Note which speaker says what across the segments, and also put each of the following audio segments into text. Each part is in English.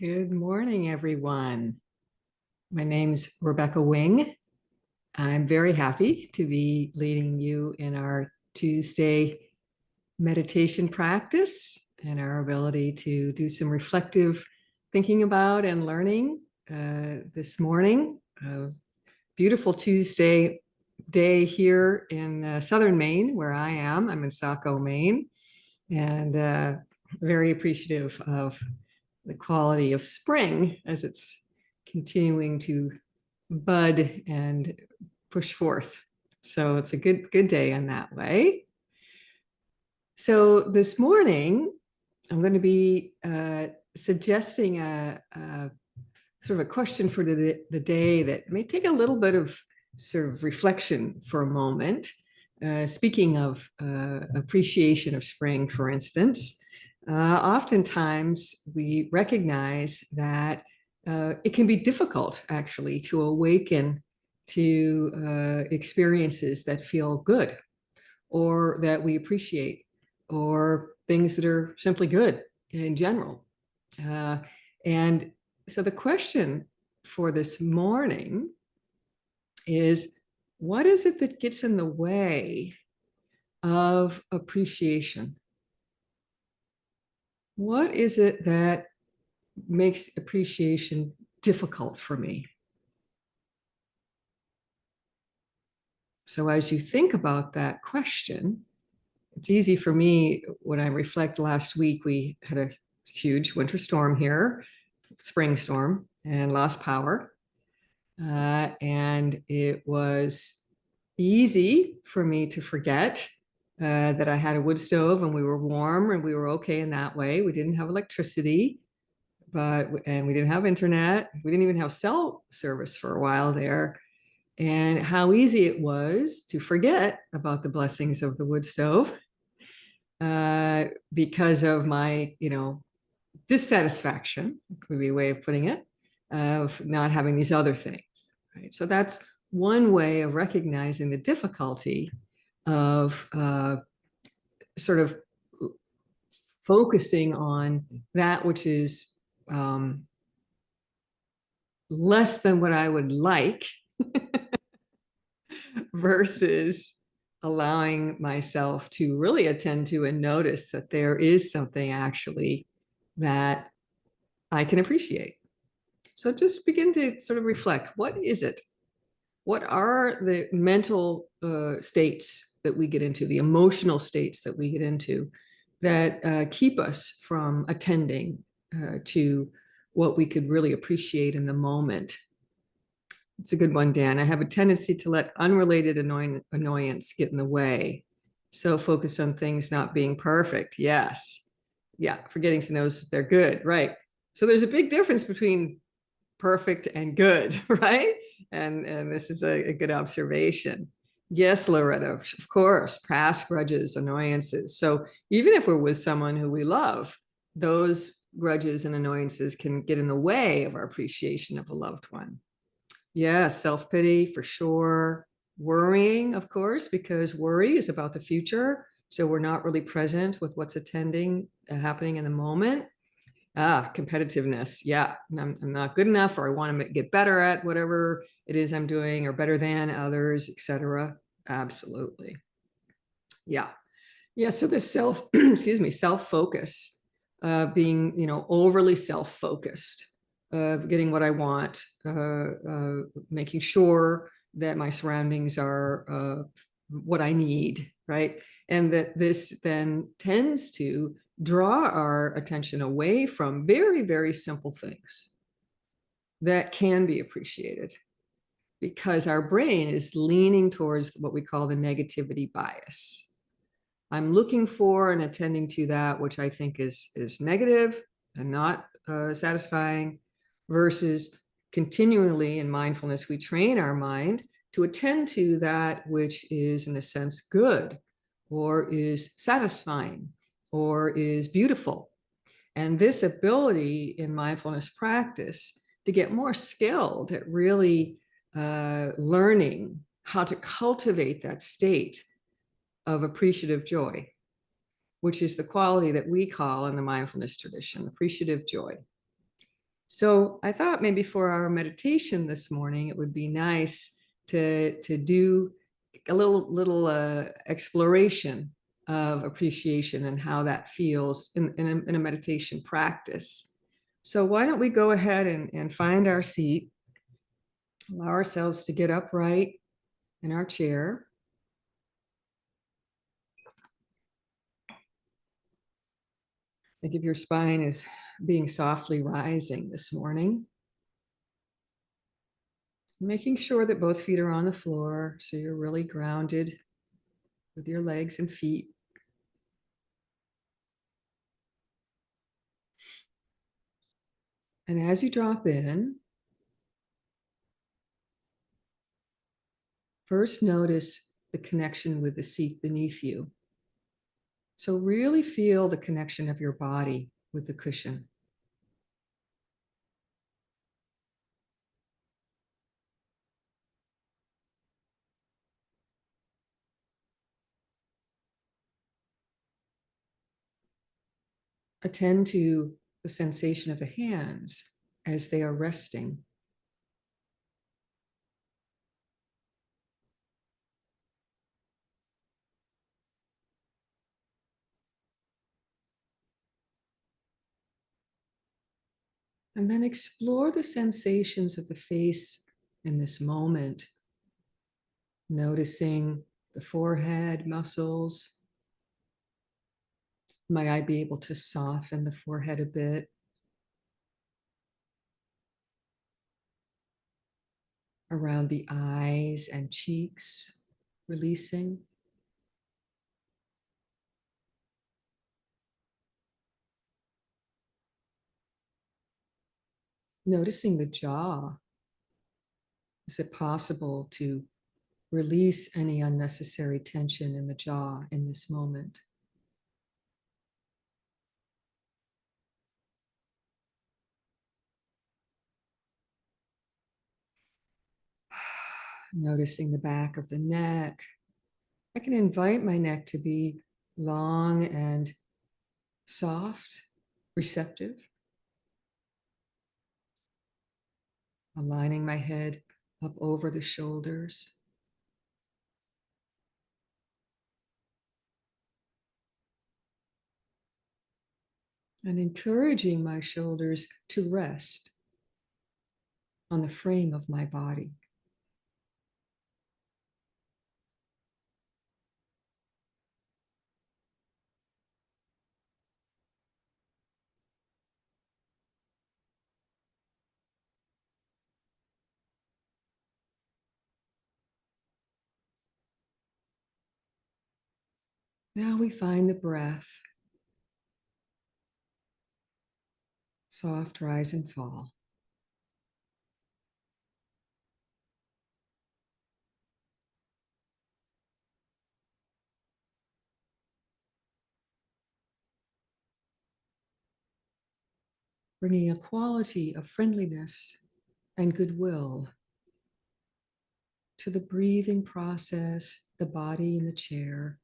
Speaker 1: Good morning, everyone. My name's Rebecca Wing. I'm very happy to be leading you in our Tuesday meditation practice and our ability to do some reflective thinking about and learning this morning. A beautiful Tuesday day here in southern Maine, where I am. I'm in Saco, Maine, and very appreciative of the quality of spring as it's continuing to bud and push forth. So it's a good day in that way. So this morning, I'm going to be suggesting a sort of a question for the day that may take a little bit of sort of reflection for a moment. Speaking of appreciation of spring, for instance, oftentimes we recognize that it can be difficult actually to awaken to experiences that feel good or that we appreciate or things that are simply good in general. And so the question for this morning is, what is it that gets in the way of appreciation? What is it that makes appreciation difficult for me? So as you think about that question, it's easy for me when I reflect. Last week, we had a huge winter storm here, spring storm, and lost power. And it was easy for me to forget that I had a wood stove and we were warm and we were okay in that way. We didn't have electricity, and we didn't have internet. We didn't even have cell service for a while there. And how easy it was to forget about the blessings of the wood stove because of my, dissatisfaction, would be a way of putting it, of not having these other things. Right? So that's one way of recognizing the difficulty of sort of focusing on that which is less than what I would like versus allowing myself to really attend to and notice that there is something actually that I can appreciate. So just begin to sort of reflect, what is it? What are the mental states that we get into, the emotional states that we get into that keep us from attending to what we could really appreciate in the moment? It's a good one, Dan. I have a tendency to let unrelated annoyance get in the way. So focused on things not being perfect. Yes. Yeah. Forgetting to notice that they're good. Right. So there's a big difference between perfect and good, right? And this is a good observation. Yes, Loretta, of course, past grudges, annoyances. So even if we're with someone who we love, those grudges and annoyances can get in the way of our appreciation of a loved one. Yeah, self-pity for sure. Worrying, of course, because worry is about the future. So we're not really present with what's happening in the moment. Competitiveness. Yeah, I'm not good enough, or I want to get better at whatever it is I'm doing, or better than others, etc. Absolutely. Yeah. Yeah. So this self-focus, being, overly self-focused, of getting what I want, making sure that my surroundings are what I need, right? And that this then tends to draw our attention away from very, very simple things that can be appreciated, because our brain is leaning towards what we call the negativity bias. I'm looking for and attending to that which I think is negative and not satisfying, versus continually in mindfulness, we train our mind to attend to that which is, in a sense, good, or is satisfying, or is beautiful. And this ability in mindfulness practice to get more skilled at really learning how to cultivate that state of appreciative joy, which is the quality that we call in the mindfulness tradition appreciative joy. So I thought maybe for our meditation this morning, it would be nice to do a little exploration of appreciation and how that feels in a meditation practice. So why don't we go ahead and find our seat, allow ourselves to get upright in our chair. Think of your spine as being softly rising this morning. Making sure that both feet are on the floor so you're really grounded with your legs and feet. And as you drop in, first notice the connection with the seat beneath you. So really feel the connection of your body with the cushion. Attend to the sensation of the hands as they are resting. And then explore the sensations of the face in this moment, noticing the forehead muscles. Might I be able to soften the forehead a bit? Around the eyes and cheeks, releasing. Noticing the jaw. Is it possible to release any unnecessary tension in the jaw in this moment? Noticing the back of the neck. I can invite my neck to be long and soft, receptive, aligning my head up over the shoulders. And encouraging my shoulders to rest on the frame of my body. Now we find the breath, soft rise and fall. Bringing a quality of friendliness and goodwill to the breathing process, the body in the chair.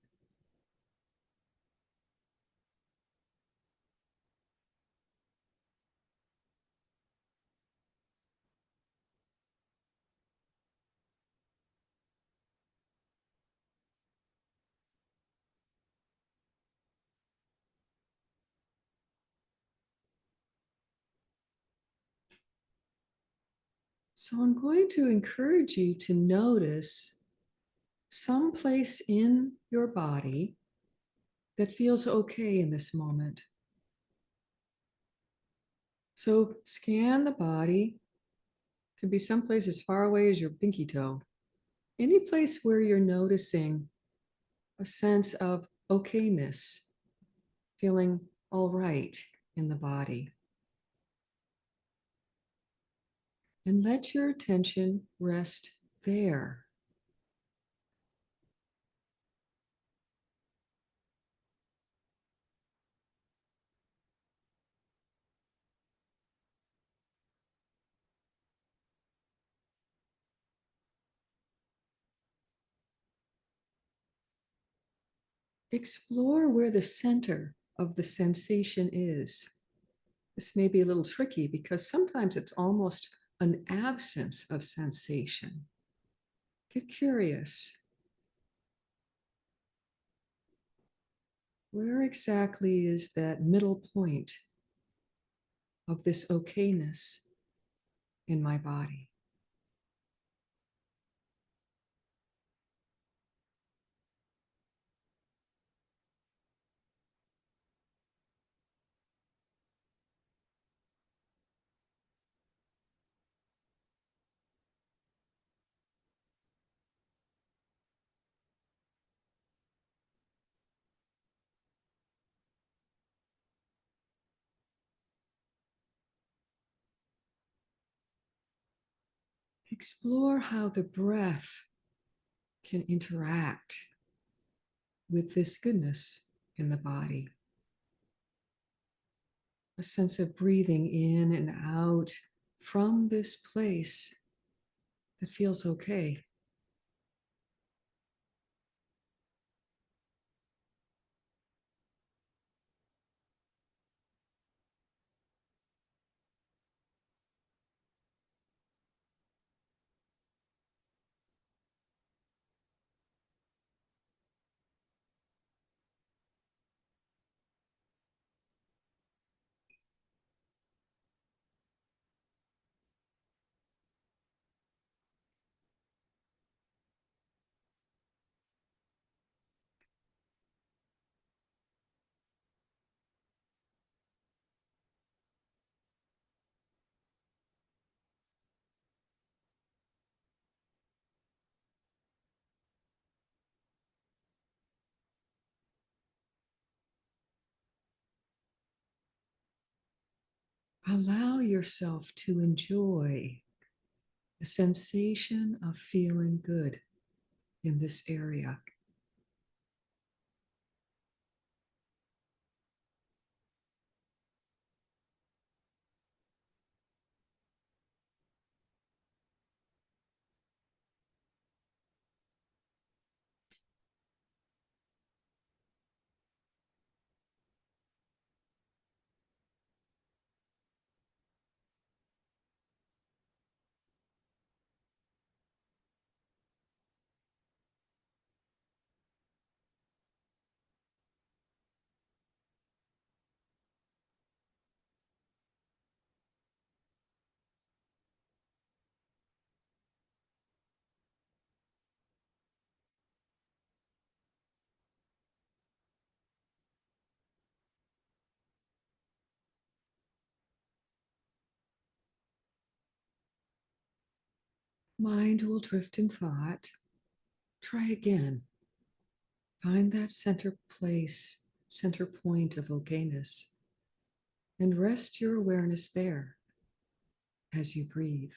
Speaker 1: So I'm going to encourage you to notice some place in your body that feels okay in this moment. So scan the body. Could be someplace as far away as your pinky toe. Any place where you're noticing a sense of okayness, feeling all right in the body. And let your attention rest there. Explore where the center of the sensation is. This may be a little tricky because sometimes it's almost an absence of sensation. Get curious. Where exactly is that middle point of this okayness in my body? Explore how the breath can interact with this goodness in the body. A sense of breathing in and out from this place that feels okay. Allow yourself to enjoy the sensation of feeling good in this area. Mind will drift in thought. Try again. Find that center place, center point of okayness, and rest your awareness there as you breathe.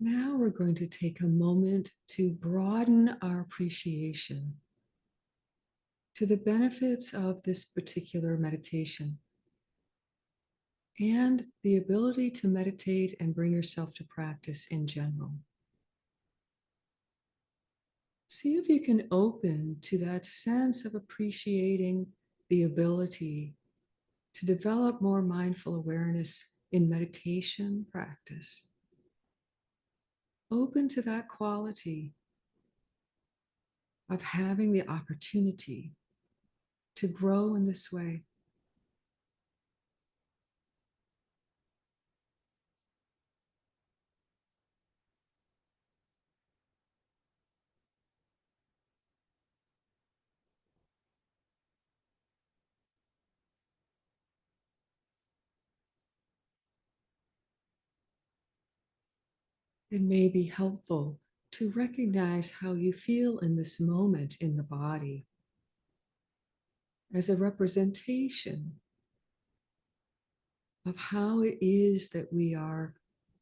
Speaker 1: Now we're going to take a moment to broaden our appreciation to the benefits of this particular meditation and the ability to meditate and bring yourself to practice in general. See if you can open to that sense of appreciating the ability to develop more mindful awareness in meditation practice. Open to that quality of having the opportunity to grow in this way. It may be helpful to recognize how you feel in this moment in the body as a representation of how it is that we are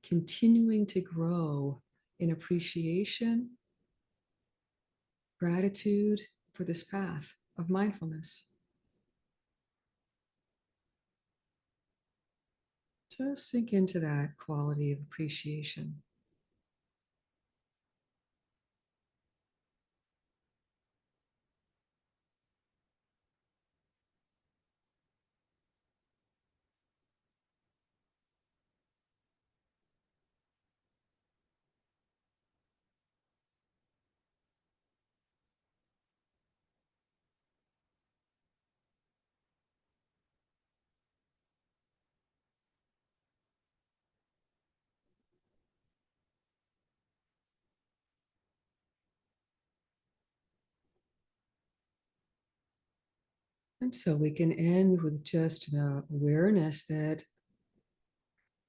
Speaker 1: continuing to grow in appreciation, gratitude for this path of mindfulness. Just sink into that quality of appreciation. And so we can end with just an awareness that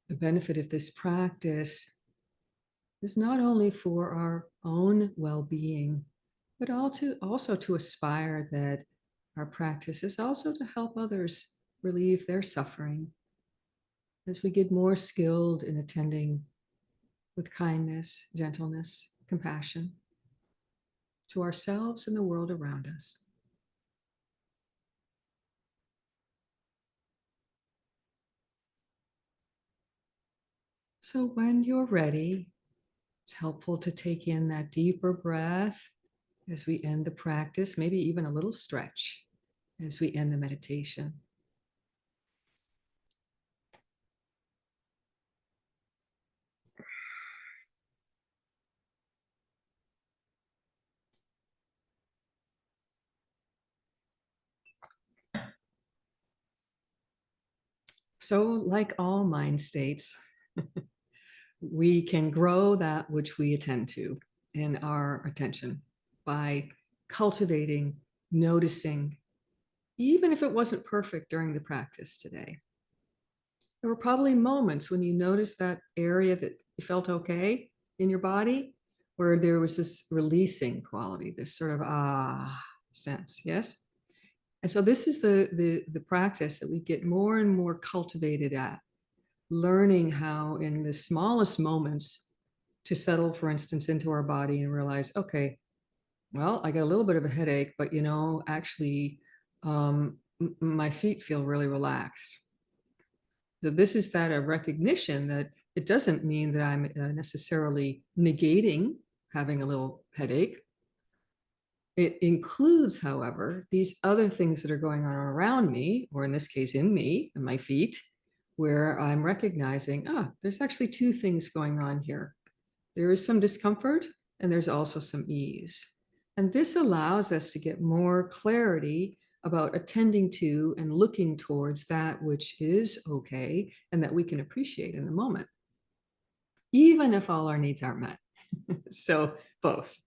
Speaker 1: the benefit of this practice is not only for our own well-being, but also to aspire that our practice is also to help others relieve their suffering as we get more skilled in attending with kindness, gentleness, compassion to ourselves and the world around us. So when you're ready, it's helpful to take in that deeper breath as we end the practice, maybe even a little stretch as we end the meditation. So, like all mind states, we can grow that which we attend to in our attention by cultivating, noticing, even if it wasn't perfect during the practice today. There were probably moments when you noticed that area that you felt okay in your body, where there was this releasing quality, this sort of sense, yes? And so this is the practice that we get more and more cultivated at, learning how in the smallest moments to settle, for instance, into our body and realize, okay, well, I got a little bit of a headache, but actually, my feet feel really relaxed. So this is that a recognition that it doesn't mean that I'm necessarily negating having a little headache. It includes, however, these other things that are going on around me, or in this case, in me and my feet, where I'm recognizing, there's actually two things going on here. There is some discomfort and there's also some ease. And this allows us to get more clarity about attending to and looking towards that which is okay and that we can appreciate in the moment, even if all our needs aren't met. So both.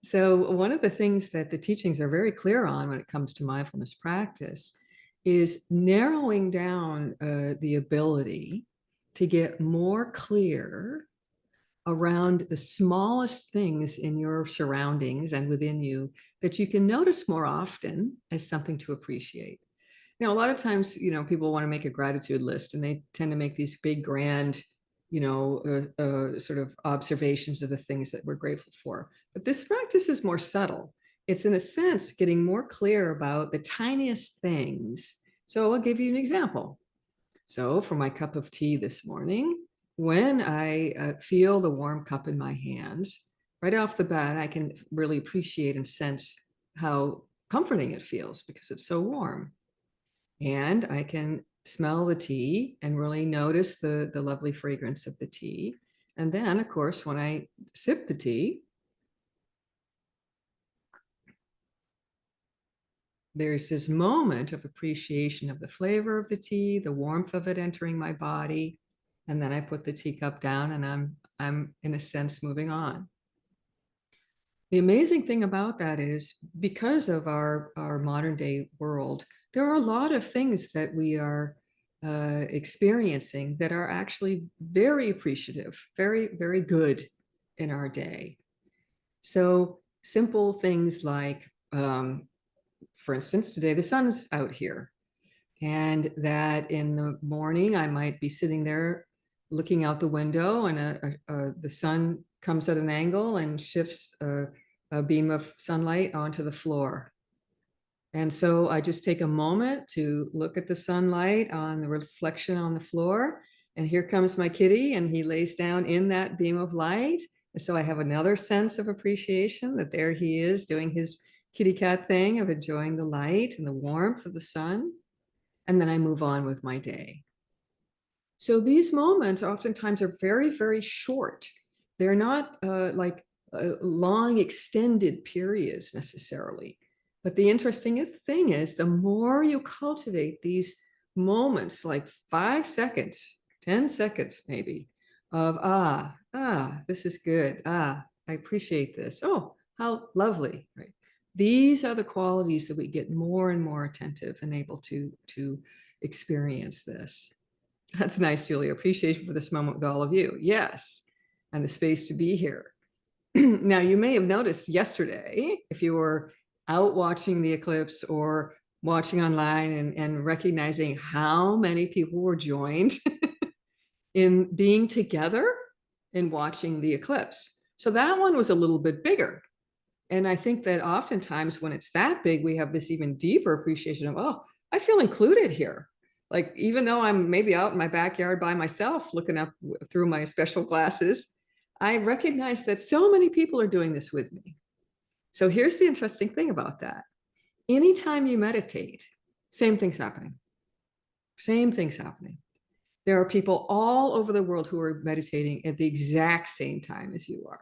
Speaker 1: So one of the things that the teachings are very clear on when it comes to mindfulness practice is narrowing down the ability to get more clear around the smallest things in your surroundings and within you that you can notice more often as something to appreciate. A lot of times, people want to make a gratitude list and they tend to make these big, grand, sort of observations of the things that we're grateful for. But this practice is more subtle. It's, in a sense, getting more clear about the tiniest things. So I'll give you an example. So for my cup of tea this morning, when I feel the warm cup in my hands, right off the bat, I can really appreciate and sense how comforting it feels because it's so warm. And I can smell the tea and really notice the lovely fragrance of the tea. And then, of course, when I sip the tea, there's this moment of appreciation of the flavor of the tea, the warmth of it entering my body. And then I put the teacup down and I'm in a sense moving on. The amazing thing about that is because of our modern day world, there are a lot of things that we are experiencing that are actually very appreciative, very, very good in our day. So simple things like, for instance, today the sun's out here, and that in the morning I might be sitting there looking out the window, and the sun comes at an angle and shifts a beam of sunlight onto the floor. And so I just take a moment to look at the sunlight on the reflection on the floor. And here comes my kitty, and he lays down in that beam of light. And so I have another sense of appreciation that there he is doing his kitty cat thing of enjoying the light and the warmth of the sun. And then I move on with my day. So these moments oftentimes are very, very short. They're not like long extended periods necessarily. But the interesting thing is the more you cultivate these moments, like 5 seconds, 10 seconds maybe, of this is good. I appreciate this. Oh, how lovely, right? These are the qualities that we get more and more attentive and able to experience this. That's nice, Julie. Appreciation for this moment with all of you. Yes. And the space to be here. Now, you may have noticed yesterday, if you were out watching the eclipse or watching online and recognizing how many people were joined in being together and watching the eclipse. So that one was a little bit bigger. And I think that oftentimes when it's that big, we have this even deeper appreciation of, oh, I feel included here. Like, even though I'm maybe out in my backyard by myself, looking up through my special glasses, I recognize that so many people are doing this with me. So here's the interesting thing about that. Anytime you meditate, same thing's happening. Same thing's happening. There are people all over the world who are meditating at the exact same time as you are.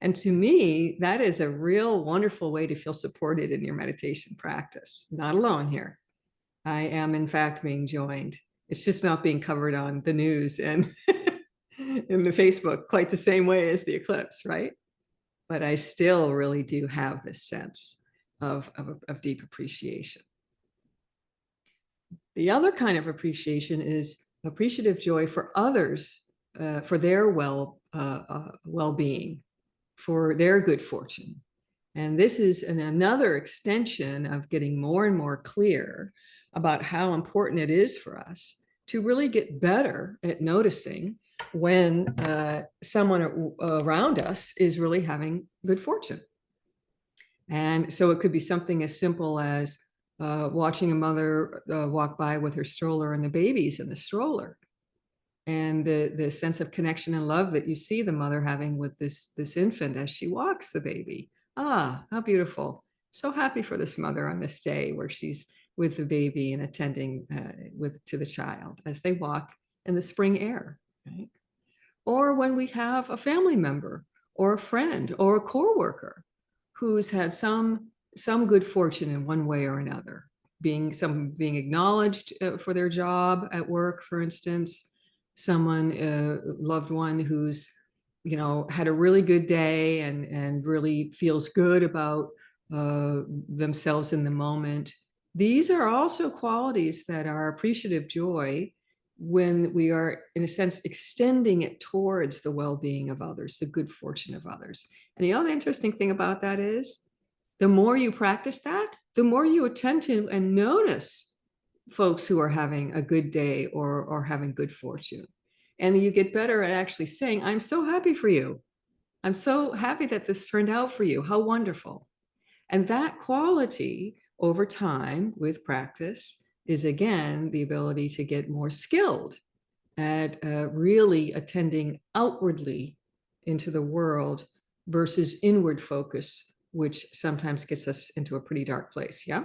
Speaker 1: And to me, that is a real wonderful way to feel supported in your meditation practice. Not alone here. I am, in fact, being joined. It's just not being covered on the news and in the Facebook quite the same way as the eclipse, right? But I still really do have this sense of deep appreciation. The other kind of appreciation is appreciative joy for others, for their well-being, for their good fortune. And this is another extension of getting more and more clear about how important it is for us to really get better at noticing when someone around us is really having good fortune. And so it could be something as simple as watching a mother walk by with her stroller and the babies in the stroller, and the sense of connection and love that you see the mother having with this infant as she walks the baby. Ah, how beautiful. So happy for this mother on this day where she's with the baby and attending to the child as they walk in the spring air, right? Or when we have a family member or a friend or a coworker who's had some good fortune in one way or another, being acknowledged for their job at work, for instance, someone, loved one who's, had a really good day and really feels good about themselves in the moment. These are also qualities that are appreciative joy when we are, in a sense, extending it towards the well-being of others, the good fortune of others. And the interesting thing about that is, the more you practice that, the more you attend to and notice folks who are having a good day or having good fortune. And you get better at actually saying, I'm so happy for you. I'm so happy that this turned out for you. How wonderful. And that quality over time with practice is, again, the ability to get more skilled at really attending outwardly into the world versus inward focus, which sometimes gets us into a pretty dark place. Yeah.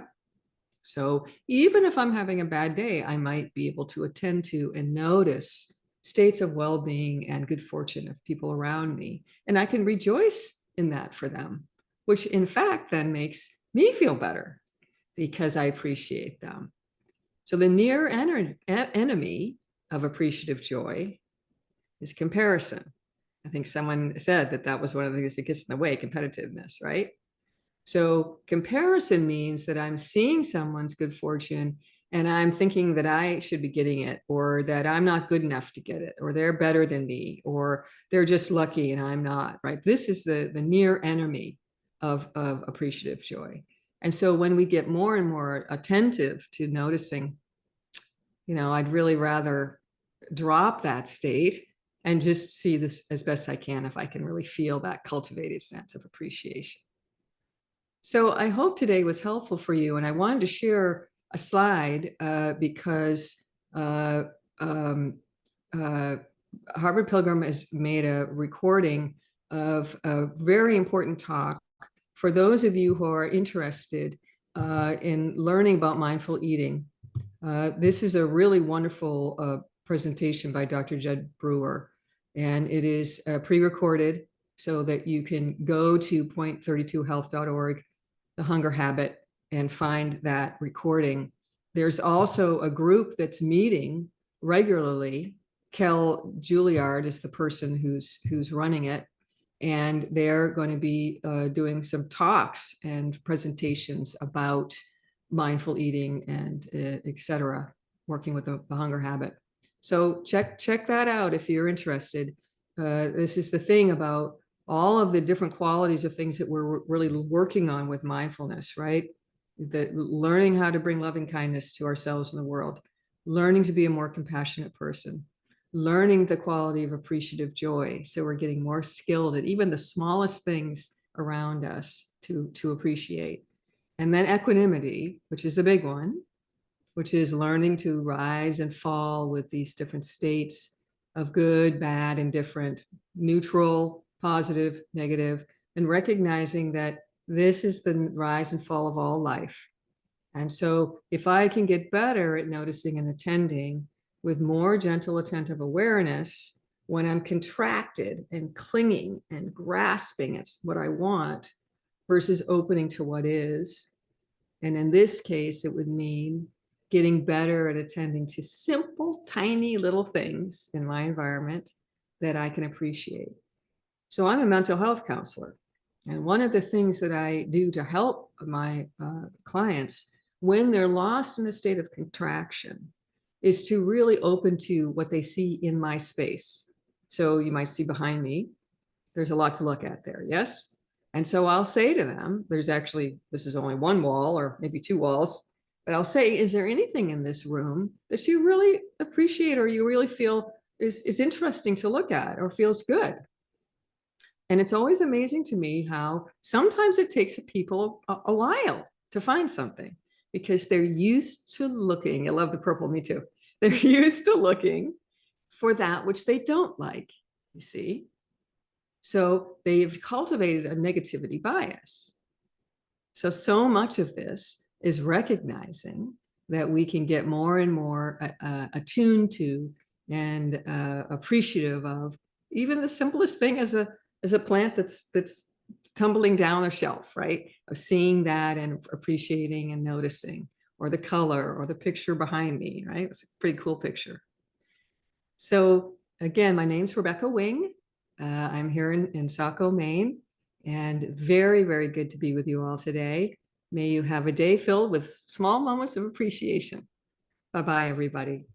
Speaker 1: So even if I'm having a bad day, I might be able to attend to and notice states of well-being and good fortune of people around me. And I can rejoice in that for them, which in fact then makes me feel better because I appreciate them. So the near enemy of appreciative joy is comparison. I think someone said that that was one of the things that gets in the way, competitiveness, right? So comparison means that I'm seeing someone's good fortune and I'm thinking that I should be getting it, or that I'm not good enough to get it, or they're better than me, or they're just lucky and I'm not, right? This is the near enemy of appreciative joy. And so when we get more and more attentive to noticing, I'd really rather drop that state and just see this as best I can if I can really feel that cultivated sense of appreciation. So I hope today was helpful for you. And I wanted to share a slide because um, Harvard Pilgrim has made a recording of a very important talk for those of you who are interested in learning about mindful eating. This is a really wonderful presentation by Dr. Judd Brewer, and it is pre-recorded so that you can go to point32health.org, the hunger habit, and find that recording. There's also a group that's meeting regularly. Kel Juilliard is the person who's running it, and they're going to be doing some talks and presentations about mindful eating and etc., working with the hunger habit. So check that out if you're interested. This is the thing about all of the different qualities of things that we're really working on with mindfulness, right? Learning how to bring loving kindness to ourselves and the world, learning to be a more compassionate person, learning the quality of appreciative joy. So we're getting more skilled at even the smallest things around us to appreciate. And then equanimity, which is a big one, which is learning to rise and fall with these different states of good, bad, indifferent, neutral, positive, negative, and recognizing that this is the rise and fall of all life. And so if I can get better at noticing and attending with more gentle, attentive awareness, when I'm contracted and clinging and grasping at what I want versus opening to what is. And in this case, it would mean getting better at attending to simple, tiny little things in my environment that I can appreciate. So I'm a mental health counselor. And one of the things that I do to help my clients when they're lost in a state of contraction is to really open to what they see in my space. So you might see behind me, there's a lot to look at there. Yes. And so I'll say to them, this is only one wall or maybe two walls, but I'll say, is there anything in this room that you really appreciate or you really feel is interesting to look at or feels good? And it's always amazing to me how sometimes it takes people a while to find something because they're used to looking. I love the purple, me too. They're used to looking for that which they don't like, you see? So they've cultivated a negativity bias. So much of this is recognizing that we can get more and more attuned to and appreciative of even the simplest thing as a plant that's tumbling down a shelf, right? Of seeing that and appreciating and noticing, or the color or the picture behind me, right? It's a pretty cool picture. So again, my name's Rebecca Wing. I'm here in Saco, Maine, and very, very good to be with you all today. May you have a day filled with small moments of appreciation. Bye-bye, everybody.